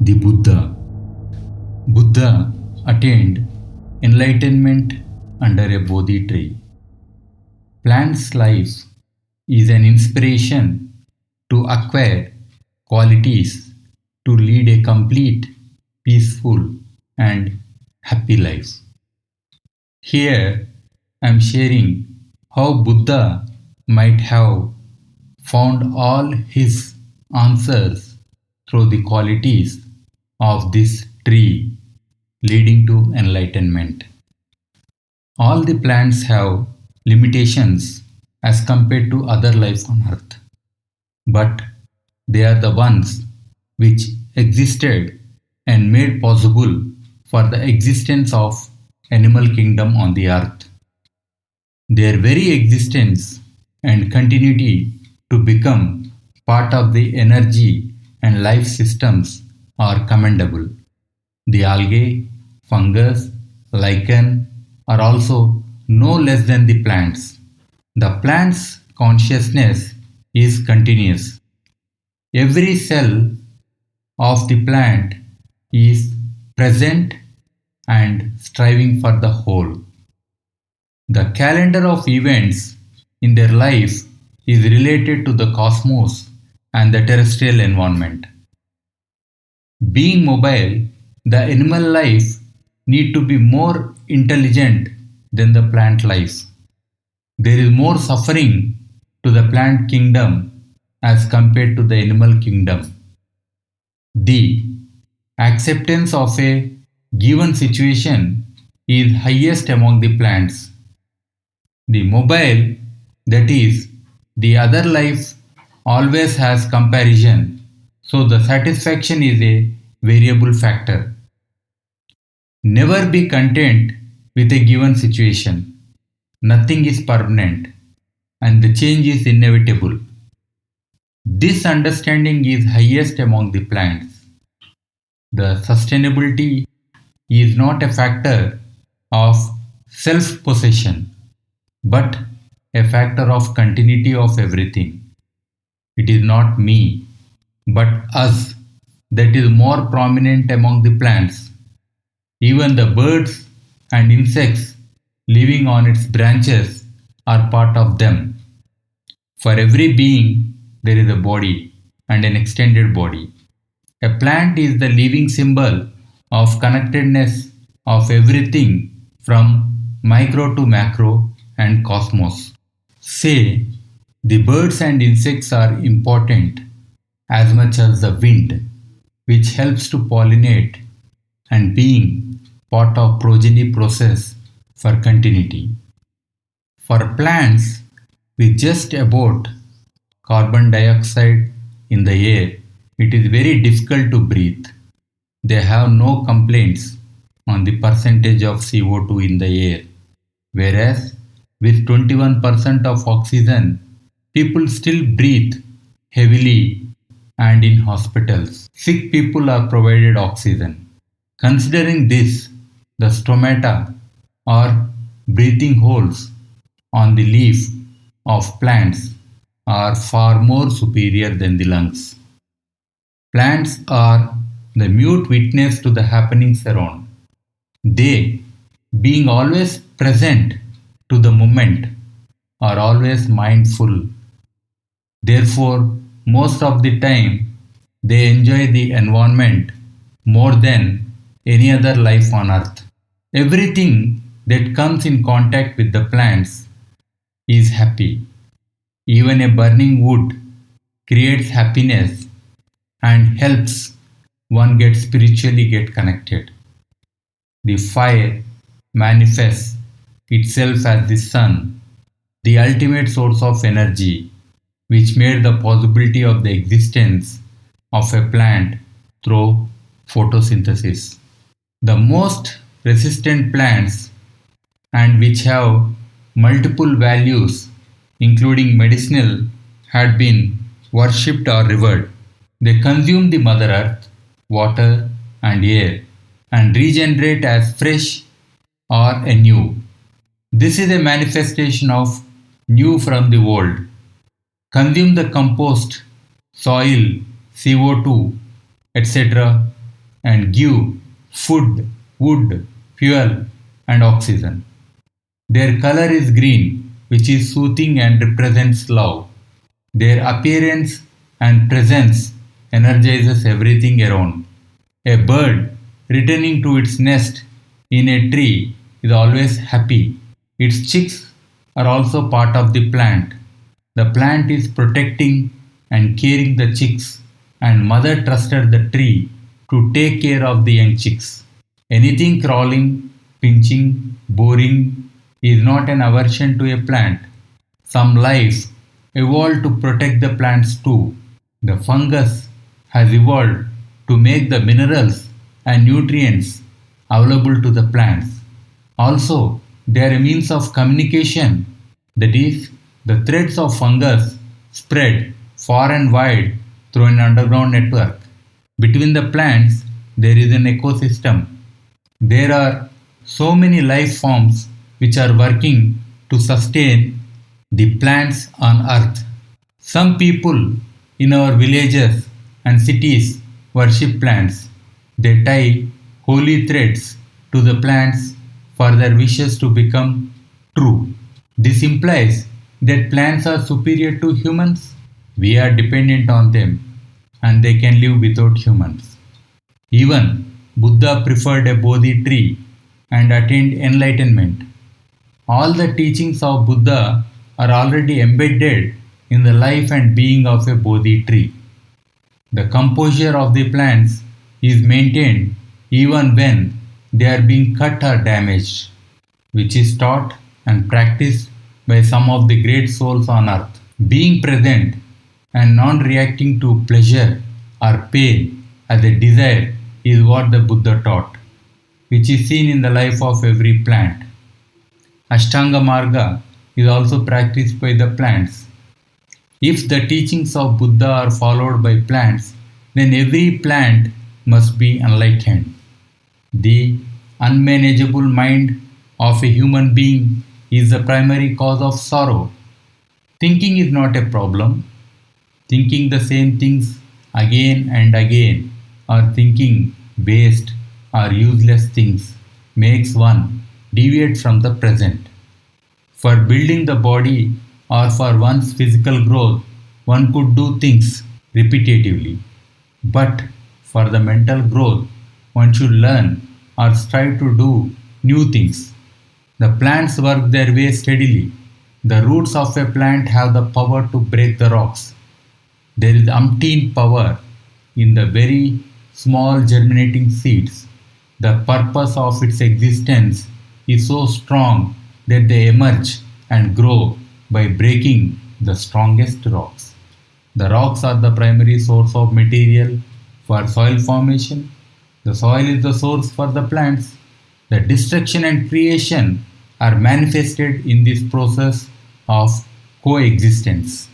the Buddha. Buddha attained enlightenment under a Bodhi tree. Plant's life is an inspiration to acquire qualities to lead a complete, peaceful, and happy life. Here I am sharing how Buddha might have found all his answers through the qualities of this tree leading to enlightenment. All the plants have limitations as compared to other life on earth, but they are the ones which existed and made possible for the existence of animal kingdom on the earth. Their very existence and continuity to become part of the energy and life systems are commendable. The algae, fungus, lichen are also no less than the plants. The plant's consciousness is continuous. Every cell of the plant is present and striving for the whole. The calendar of events in their life is related to the cosmos and the terrestrial environment. Being mobile, the animal life need to be more intelligent than the plant life. There is more suffering to the plant kingdom as compared to the animal kingdom. The acceptance of a given situation is highest among the plants. The mobile, that is, the other life, always has comparison, so the satisfaction is a variable factor. Never be content with a given situation. Nothing is permanent, and the change is inevitable. This understanding is highest among the plants. The sustainability is not a factor of self-possession, but a factor of continuity of everything. It is not me, but us that is more prominent among the plants. Even the birds and insects living on its branches are part of them. For every being, there is a body and an extended body. A plant is the living symbol of connectedness of everything from micro to macro and cosmos. Say, the birds and insects are important as much as the wind, which helps to pollinate and being part of progeny process for continuity. For plants with just about carbon dioxide in the air, it is very difficult to breathe. They have no complaints on the percentage of CO2 in the air, whereas with 21% of oxygen, people still breathe heavily and in hospitals. Sick people are provided oxygen. Considering this, the stomata or breathing holes on the leaf of plants are far more superior than the lungs. Plants are the mute witness to the happenings around. They, being always present to the moment, are always mindful. Therefore, most of the time, they enjoy the environment more than any other life on earth. Everything that comes in contact with the plants is happy. Even a burning wood creates happiness and helps one get connected. The fire manifests itself as the sun, the ultimate source of energy, which made the possibility of the existence of a plant through photosynthesis. The most resistant plants and which have multiple values, including medicinal, had been worshipped or revered. They consume the Mother Earth, water, and air and regenerate as fresh or anew. This is a manifestation of new from the old. Consume the compost, soil, CO2, etc. and give food, wood, fuel, and oxygen. Their color is green, which is soothing and represents love. Their appearance and presence energizes everything around. A bird returning to its nest in a tree is always happy. Its chicks are also part of the plant. The plant is protecting and caring the chicks, and mother trusted the tree to take care of the young chicks. Anything crawling, pinching, boring is not an aversion to a plant. Some life evolved to protect the plants too. The fungus has evolved to make the minerals and nutrients available to the plants. Also, they are a means of communication, that is, the threads of fungus spread far and wide through an underground network. Between the plants, there is an ecosystem. There are so many life forms which are working to sustain the plants on earth. Some people in our villages and cities worship plants. They tie holy threads to the plants for their wishes to become true. This implies that plants are superior to humans. We are dependent on them and they can live without humans. Even Buddha preferred a Bodhi tree and attained enlightenment. All the teachings of Buddha are already embedded in the life and being of a Bodhi tree. The composure of the plants is maintained even when they are being cut or damaged, which is taught and practiced by some of the great souls on earth. Being present and non reacting to pleasure or pain as a desire is what the Buddha taught, which is seen in the life of every plant. Ashtanga Marga is also practiced by the plants. If the teachings of Buddha are followed by plants, then every plant must be enlightened. The unmanageable mind of a human being is the primary cause of sorrow. Thinking is not a problem. Thinking the same things again and again, or thinking waste or useless things, makes one deviate from the present. For building the body or for one's physical growth, one could do things repetitively. But for the mental growth, one should learn or strive to do new things. The plants work their way steadily. The roots of a plant have the power to break the rocks. There is umpteen power in the very small germinating seeds. The purpose of its existence is so strong that they emerge and grow by breaking the strongest rocks. The rocks are the primary source of material for soil formation. The soil is the source for the plants. The destruction and creation are manifested in this process of coexistence.